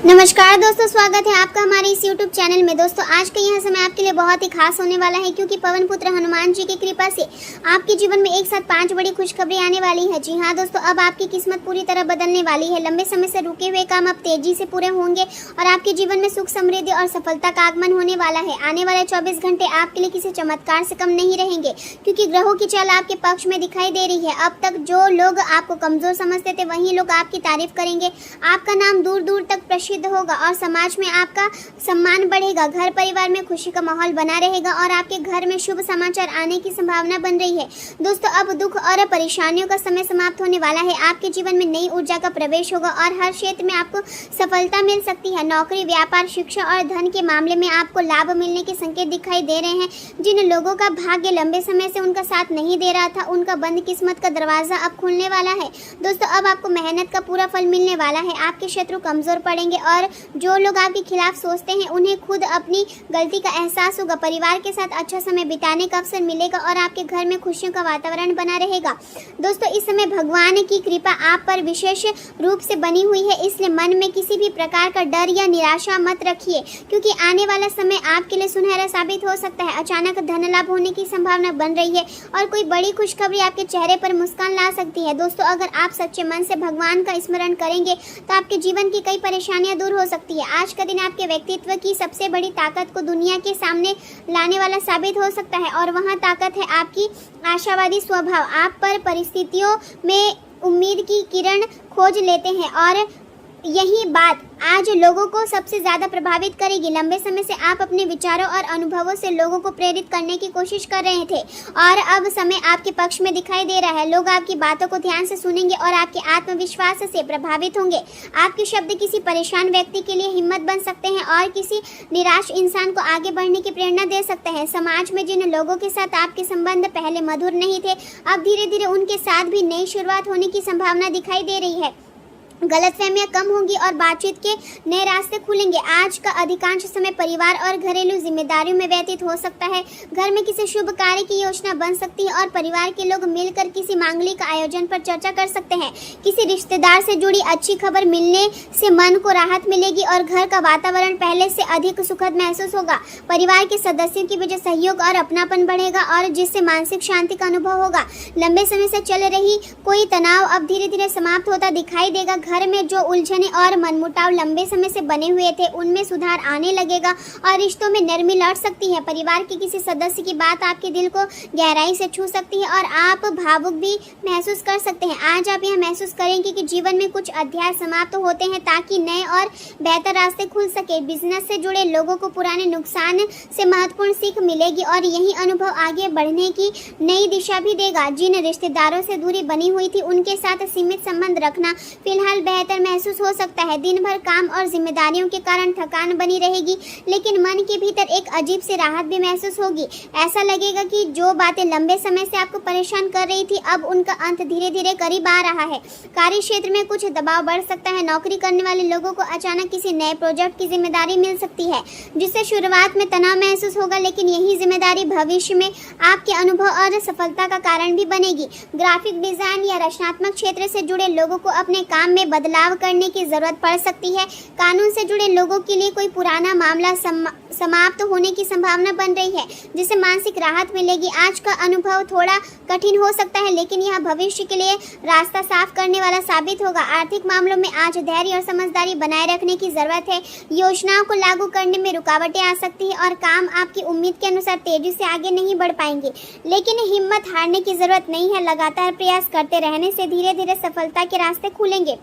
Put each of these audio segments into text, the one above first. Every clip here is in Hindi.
नमस्कार दोस्तों, स्वागत है आपका हमारे इस YouTube चैनल में। दोस्तों आज का यह समय आपके लिए बहुत ही खास होने वाला है, क्योंकि पवन पुत्र हनुमान जी की कृपा से आपके जीवन में एक साथ 5 बड़ी खुशखबरी आने वाली है। जी हाँ दोस्तों, अब आपकी किस्मत पूरी तरह बदलने वाली है। लंबे समय से रुके हुए काम अब तेजी से पूरे होंगे और आपके जीवन में सुख, समृद्धि और सफलता का आगमन होने वाला है। आने वाले 24 घंटे आपके लिए किसी चमत्कार से कम नहीं रहेंगे, क्योंकि ग्रहों की चाल आपके पक्ष में दिखाई दे रही है। अब तक जो लोग आपको कमजोर समझते थे, वही लोग आपकी तारीफ करेंगे। आपका नाम दूर दूर तक प्रसिद्ध होगा और समाज में आपका सम्मान बढ़ेगा। घर परिवार में खुशी का माहौल बना रहेगा और आपके घर में शुभ समाचार आने की संभावना बन रही है। दोस्तों अब दुख और परेशानियों का समय समाप्त होने वाला है। आपके जीवन में नई ऊर्जा का प्रवेश होगा और हर क्षेत्र में आपको सफलता मिल सकती है। नौकरी, व्यापार, शिक्षा और धन के मामले में आपको लाभ मिलने के संकेत दिखाई दे रहे हैं। जिन लोगों का भाग्य लंबे समय से उनका साथ नहीं दे रहा था, उनका बंद किस्मत का दरवाजा अब खुलने वाला है। दोस्तों अब आपको मेहनत का पूरा फल मिलने वाला है। आपके शत्रु कमजोर पड़ेंगे और जो लोग आपके खिलाफ सोचते हैं, उन्हें खुद अपनी गलती का एहसास होगा। परिवार के साथ अच्छा समय बिताने का अवसर मिलेगा और आपके घर में खुशियों का वातावरण बना रहेगा। दोस्तों इस समय भगवान की कृपा आप पर विशेष रूप से बनी हुई है, इसलिए मन में किसी भी प्रकार का डर या निराशा मत रखिए, क्योंकि आने वाला समय आपके लिए सुनहरा साबित हो सकता है। अचानक धन लाभ होने की संभावना बन रही है और कोई बड़ी खुशखबरी आपके चेहरे पर मुस्कान ला सकती है। दोस्तों अगर आप सच्चे मन से भगवान का स्मरण करेंगे तो आपके जीवन की कई परेशानियां दूर हो सकती है। आज का दिन आपके व्यक्तित्व की सबसे बड़ी ताकत को दुनिया के सामने लाने वाला साबित हो सकता है, और वहाँ ताकत है आपकी आशावादी स्वभाव। आप पर परिस्थितियों में उम्मीद की किरण खोज लेते हैं और यही बात आज लोगों को सबसे ज्यादा प्रभावित करेगी। लंबे समय से आप अपने विचारों और अनुभवों से लोगों को प्रेरित करने की कोशिश कर रहे थे और अब समय आपके पक्ष में दिखाई दे रहा है। लोग आपकी बातों को ध्यान से सुनेंगे और आपके आत्मविश्वास से प्रभावित होंगे। आपके शब्द किसी परेशान व्यक्ति के लिए हिम्मत बन सकते हैं और किसी निराश इंसान को आगे बढ़ने की प्रेरणा दे सकते हैं। समाज में जिन लोगों के साथ आपके संबंध पहले मधुर नहीं थे, अब धीरे धीरे उनके साथ भी नई शुरुआत होने की संभावना दिखाई दे रही है। गलतफहमियां कम होंगी और बातचीत के नए रास्ते खुलेंगे। आज का अधिकांश समय परिवार और घरेलू जिम्मेदारियों में व्यतीत हो सकता है। घर में किसी शुभ कार्य की योजना बन सकती है और परिवार के लोग मिलकर किसी मांगलिक आयोजन पर चर्चा कर सकते हैं। किसी रिश्तेदार से जुड़ी अच्छी खबर मिलने से मन को राहत मिलेगी और घर का वातावरण पहले से अधिक सुखद महसूस होगा। परिवार के सदस्यों की वजह सहयोग और अपनापन बढ़ेगा और जिससे मानसिक शांति का अनुभव होगा। लंबे समय से चल रही कोई तनाव अब धीरे धीरे समाप्त होता दिखाई देगा। घर में जो उलझने और मनमुटाव लंबे समय से बने हुए थे, उनमें सुधार आने लगेगा और रिश्तों में नरमी लौट सकती है। परिवार के किसी सदस्य की बात आपके दिल को गहराई से छू सकती है और आप भावुक भी महसूस कर सकते हैं। आज आप यह महसूस करेंगे कि जीवन में कुछ अध्याय समाप्त होते हैं ताकि नए और बेहतर रास्ते खुल सके। बिजनेस से जुड़े लोगों को पुराने नुकसान से महत्वपूर्ण सीख मिलेगी और यही अनुभव आगे बढ़ने की नई दिशा भी देगा। जिन रिश्तेदारों से दूरी बनी हुई थी, उनके साथ सीमित संबंध रखना फिलहाल बेहतर महसूस हो सकता है। दिन भर काम और जिम्मेदारियों के कारण थकान बनी रहेगी, लेकिन मन के भीतर एक अजीब सी राहत भी महसूस होगी। ऐसा लगेगा कि जो बातें लंबे समय से आपको परेशान कर रही थी, अब उनका अंत धीरे धीरे करीब आ रहा है। कार्य क्षेत्र में कुछ दबाव बढ़ सकता है। नौकरी करने वाले लोगों को अचानक किसी नए प्रोजेक्ट की जिम्मेदारी मिल सकती है, जिससे शुरुआत में तनाव महसूस होगा, लेकिन यही जिम्मेदारी भविष्य में आपके अनुभव और सफलता का कारण भी बनेगी। ग्राफिक डिजाइन या रचनात्मक क्षेत्र से जुड़े लोगों को अपने काम में बदलाव करने की जरूरत पड़ सकती है। कानून से जुड़े लोगों के लिए कोई पुराना मामला समाप्त होने की संभावना बन रही है, जिससे मानसिक राहत मिलेगी। आज का अनुभव थोड़ा कठिन हो सकता है, लेकिन यह भविष्य के लिए रास्ता साफ करने वाला साबित होगा। आर्थिक मामलों में आज धैर्य और समझदारी बनाए रखने की जरूरत है। योजनाओं को लागू करने में रुकावटें आ सकती है और काम आपकी उम्मीद के अनुसार तेजी से आगे नहीं बढ़ पाएंगे, लेकिन हिम्मत हारने की जरूरत नहीं है। लगातार प्रयास करते रहने से धीरे धीरे सफलता के रास्ते खुलेंगे।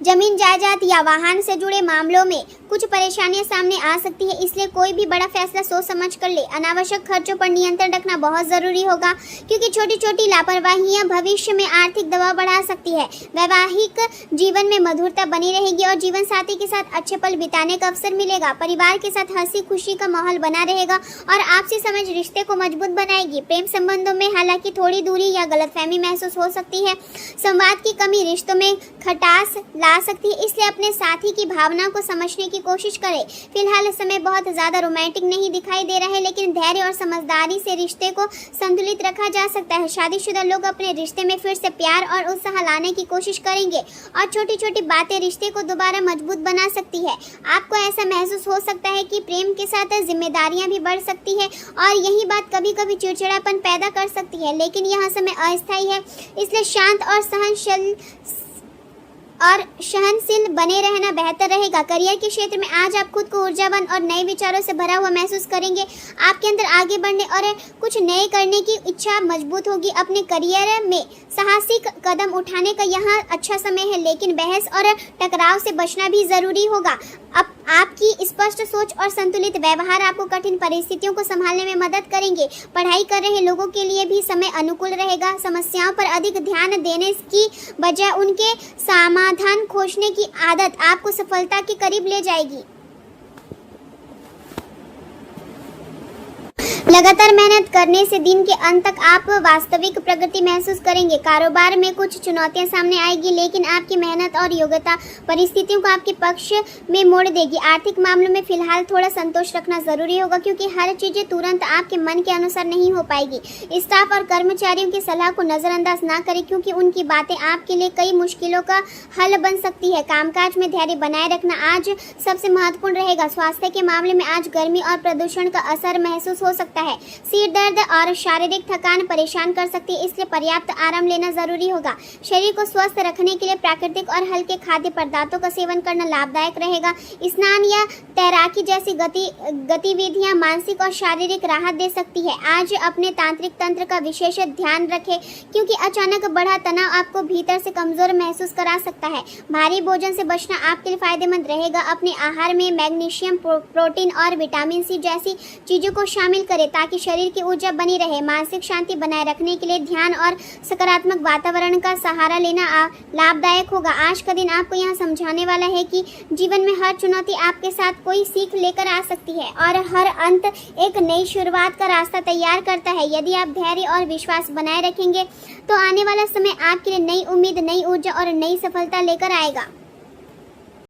जमीन जायदाद या वाहन से जुड़े मामलों में कुछ परेशानियां सामने आ सकती है, इसलिए कोई भी बड़ा फैसला सोच समझ कर ले। अनावश्यक खर्चों पर नियंत्रण रखना बहुत जरूरी होगा, क्योंकि छोटी छोटी लापरवाहियां भविष्य में आर्थिक दबाव बढ़ा सकती है। वैवाहिक जीवन में मधुरता बनी रहेगी और जीवन साथी के साथ अच्छे पल बिताने का अवसर मिलेगा। परिवार के साथ हंसी खुशी का माहौल बना रहेगा और आपसी समझ रिश्ते को मजबूत बनाएगी। प्रेम संबंधों में हालांकि थोड़ी दूरी या गलतफहमी महसूस हो सकती है। संवाद की कमी रिश्तों में खटास ला सकती है, इसलिए अपने साथी की भावना को समझने की की कोशिश करें। फिलहाल समय बहुत ज्यादा रोमांटिक नहीं दिखाई दे रहा है, लेकिन धैर्य और समझदारी से रिश्ते को संतुलित रखा जा सकता है। शादीशुदा लोग अपने रिश्ते में फिर से प्यार और उत्साह लाने की कोशिश करेंगे और छोटी छोटी बातें रिश्ते को दोबारा मजबूत बना सकती है। आपको ऐसा महसूस हो सकता है कि प्रेम के साथ जिम्मेदारियां भी बढ़ सकती है और यही बात कभी कभी चिड़चिड़ापन पैदा कर सकती है, लेकिन यह समय अस्थायी है, इसलिए शांत और सहनशील बने रहना बेहतर रहेगा। करियर के क्षेत्र में आज आप खुद को ऊर्जावान और नए विचारों से भरा हुआ महसूस करेंगे। आपके अंदर आगे बढ़ने और कुछ नए करने की इच्छा मजबूत होगी। अपने करियर में साहसिक कदम उठाने का यह अच्छा समय है, लेकिन बहस और टकराव से बचना भी जरूरी होगा। अब आपकी स्पष्ट सोच और संतुलित व्यवहार आपको कठिन परिस्थितियों को संभालने में मदद करेंगे। पढ़ाई कर रहे लोगों के लिए भी समय अनुकूल रहेगा। समस्याओं पर अधिक ध्यान देने की बजाय उनके समाधान खोजने की आदत आपको सफलता के करीब ले जाएगी। लगातार मेहनत करने से दिन के अंत तक आप वास्तविक प्रगति महसूस करेंगे। कारोबार में कुछ चुनौतियां सामने आएगी, लेकिन आपकी मेहनत और योग्यता परिस्थितियों को आपके पक्ष में मोड़ देगी। आर्थिक मामलों में फिलहाल थोड़ा संतोष रखना जरूरी होगा, क्योंकि हर चीजें तुरंत आपके मन के अनुसार नहीं हो पाएगी। स्टाफ और कर्मचारियों की सलाह को नजरअंदाज ना करें, क्योंकि उनकी बातें आपके लिए कई मुश्किलों का हल बन सकती है। कामकाज में धैर्य बनाए रखना आज सबसे महत्वपूर्ण रहेगा। स्वास्थ्य के मामले में आज गर्मी और प्रदूषण का असर महसूस हो सकता है। सिर दर्द और शारीरिक थकान परेशान कर सकती है, इसलिए पर्याप्त आराम लेना जरूरी होगा। शरीर को स्वस्थ रखने के लिए प्राकृतिक और हल्के खाद्य पदार्थों का सेवन करना लाभदायक रहेगा। स्नान या तैराकी जैसी गतिविधियां मानसिक और शारीरिक राहत दे सकती है। आज अपने तांत्रिक तंत्र का विशेष ध्यान रखें, क्योंकि अचानक बढ़ा तनाव आपको भीतर से कमजोर महसूस करा सकता है। भारी भोजन से बचना आपके लिए फायदेमंद रहेगा। अपने आहार में मैग्नीशियम, प्रोटीन और विटामिन सी जैसी चीजों को शामिल करें, ताकि शरीर की ऊर्जा बनी रहे। मानसिक शांति बनाए रखने के लिए ध्यान और सकारात्मक वातावरण का सहारा लेना लाभदायक होगा। आज का दिन आपको यह समझाने वाला है कि जीवन में हर चुनौती आपके साथ कोई सीख लेकर आ सकती है और हर अंत एक नई शुरुआत का रास्ता तैयार करता है। यदि आप धैर्य और विश्वास बनाए रखेंगे तो आने वाला समय आपके लिए नई उम्मीद, नई ऊर्जा और नई सफलता लेकर आएगा।